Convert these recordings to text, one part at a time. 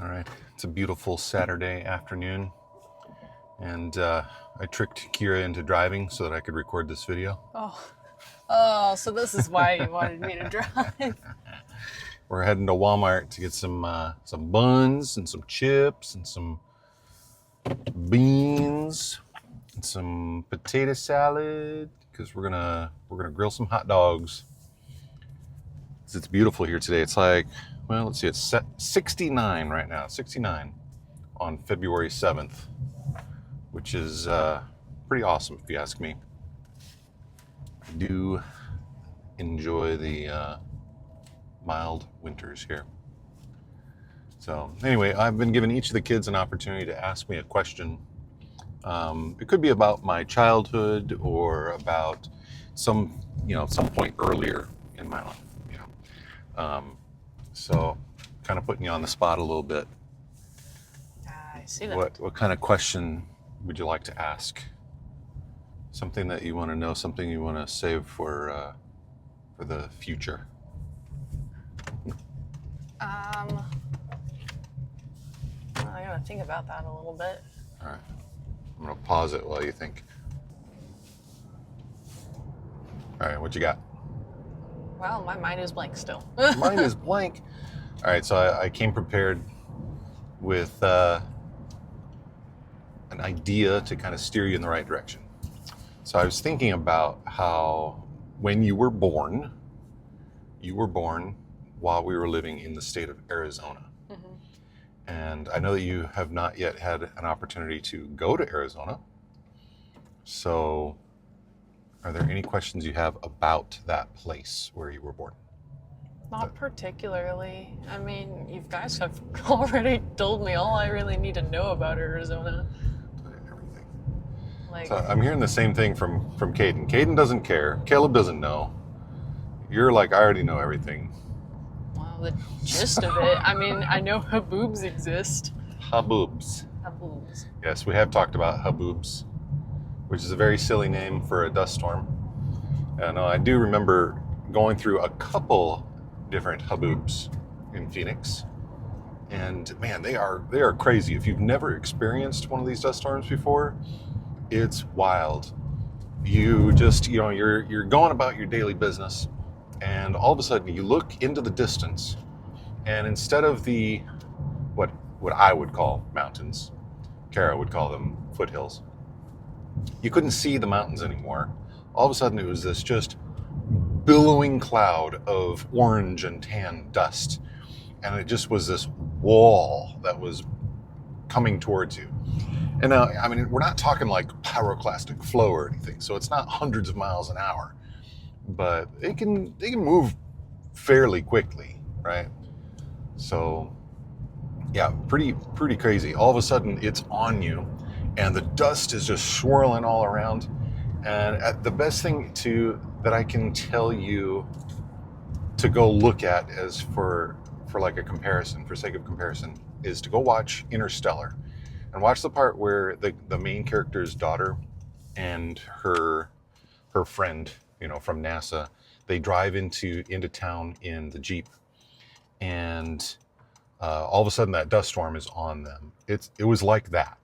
All right, it's a beautiful Saturday afternoon, and I tricked Kiera into driving so that I could record this video. So this is why you wanted me to drive. We're heading to Walmart to get some buns and some chips and some beans and some potato salad because we're gonna grill some hot dogs. It's beautiful here today. It's like, well, let's see, it's 69 right now. 69 on February 7th, which is pretty awesome if you ask me. I do enjoy the mild winters here. So anyway, I've been giving each of the kids an opportunity to ask me a question. It could be about my childhood or about some point earlier in my life. So kind of putting you on the spot a little bit. I see that. What kind of question would you like to ask? Something that you want to know, something you want to save for the future. I gotta think about that a little bit. All right, I'm gonna pause it while you think. All right, what you got? Well, my mind is blank still. Mine is blank. All right, so I came prepared with an idea to kind of steer you in the right direction. So I was thinking about how when you were born while we were living in the state of Arizona. Mm-hmm. And I know that you have not yet had an opportunity to go to Arizona. So are there any questions you have about that place where you were born? Not particularly. I mean, you guys have already told me all I really need to know about Arizona. Everything. Like, So I'm hearing the same thing from Caden. Caden doesn't care. Caleb doesn't know. You're like, I already know everything. well, the gist of it. I mean, I know haboobs exist. Haboobs. Haboobs. Yes, we have talked about haboobs, which is a very silly name for a dust storm. And I do remember going through a couple different haboobs in Phoenix. And man, they are crazy. If you've never experienced one of these dust storms before, it's wild. You just, you're going about your daily business, and all of a sudden you look into the distance, and instead of the what I would call mountains, Kiera would call them foothills, you couldn't see the mountains anymore. All of a sudden it was this just billowing cloud of orange and tan dust, and it just was this wall that was coming towards you. And now, I mean, we're not talking like pyroclastic flow or anything, so it's not hundreds of miles an hour, but they can move fairly quickly, right? So yeah, pretty crazy. All of a sudden it's on you, and the dust is just swirling all around. And the best thing that I can tell you to go look at as for like a comparison, for sake of comparison, is to go watch Interstellar and watch the part where the main character's daughter and her friend, from NASA, they drive into town in the Jeep, and all of a sudden that dust storm is on them. It was like that.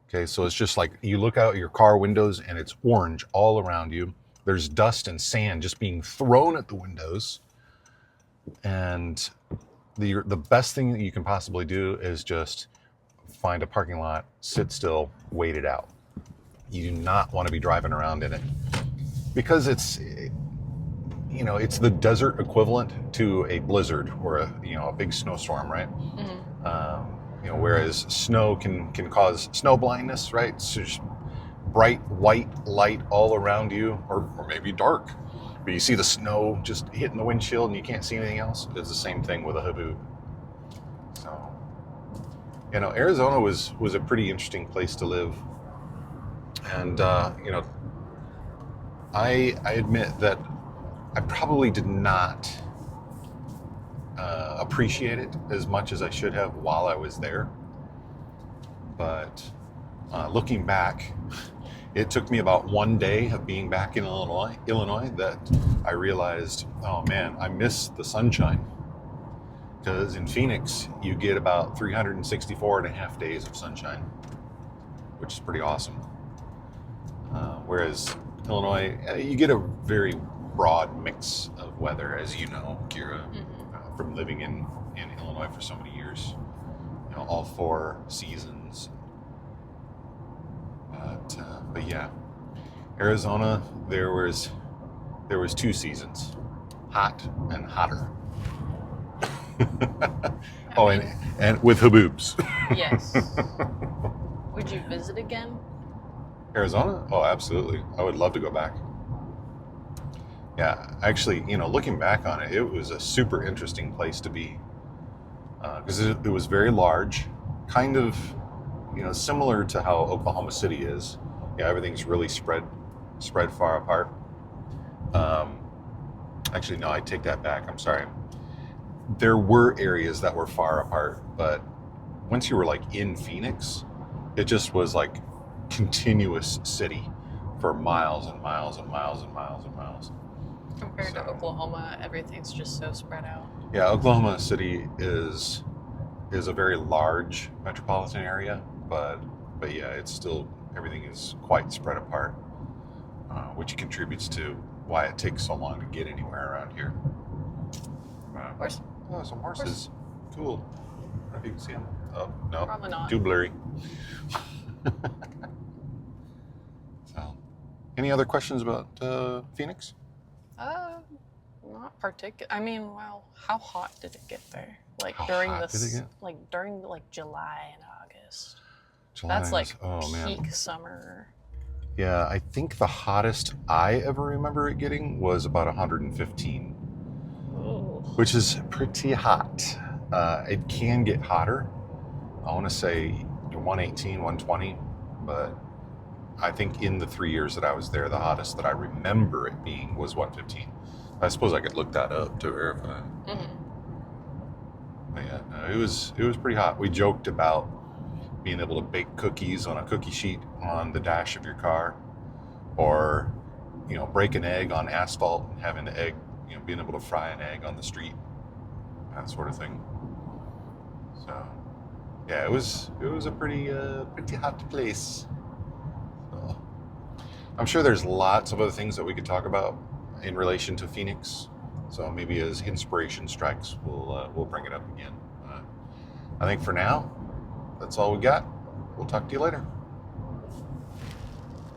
Okay, so it's just like you look out your car windows and it's orange all around you. There's dust and sand just being thrown at the windows. And the best thing that you can possibly do is just find a parking lot, sit still, wait it out. You do not want to be driving around in it, because it's the desert equivalent to a blizzard or a big snowstorm, right? Mm-hmm. Whereas snow can cause snow blindness, right? It's just bright white light all around you, or maybe dark, but you see the snow just hitting the windshield and you can't see anything else. It's the same thing with a haboob. So, Arizona was a pretty interesting place to live, and I admit that I probably did not appreciate it as much as I should have while I was there. But looking back, it took me about one day of being back in Illinois that I realized, oh man, I miss the sunshine. Because in Phoenix, you get about 364 and a half days of sunshine, which is pretty awesome. Whereas Illinois, you get a very broad mix of weather, as you know, Kiera, from living in Illinois for so many years. You know, all 4 seasons. But yeah, Arizona, there was 2 seasons, hot and hotter. And with haboobs. Yes. Would you visit again? Arizona? Oh, absolutely. I would love to go back. Yeah, actually, you know, looking back on it, it was a super interesting place to be. Because it was very large, kind of, you know, similar to how Oklahoma City is. Yeah, everything's really spread far apart. Actually, no, I take that back. I'm sorry. There were areas that were far apart, but once you were like in Phoenix, it just was like continuous city for miles and miles and miles and miles and miles. Compared to Oklahoma, everything's just so spread out. Yeah, Oklahoma City is a very large metropolitan area, but yeah, it's still, everything is quite spread apart, which contributes to why it takes so long to get anywhere around here. Horse. Oh, some horses. Cool. I don't know if you can see them. Oh, no. Probably not. Too blurry. So, any other questions about Phoenix? Not particular. I mean, well, how hot did it get there? Like How during hot did it get? during July and August. July That's like is- peak summer. Yeah, I think the hottest I ever remember it getting was about 115, Ooh. which is pretty hot. It can get hotter. I want to say 118, 120, but I think in the 3 years that I was there, the hottest that I remember it being was 115. I suppose I could look that up to verify. But yeah, no, it was pretty hot. We joked about being able to bake cookies on a cookie sheet on the dash of your car, or, you know, break an egg on asphalt and having the egg, you know, being able to fry an egg on the street, that sort of thing. So yeah, it was a pretty hot place. So I'm sure there's lots of other things that we could talk about in relation to Phoenix. So maybe as inspiration strikes, we'll bring it up again. I think for now, that's all we got. We'll talk to you later.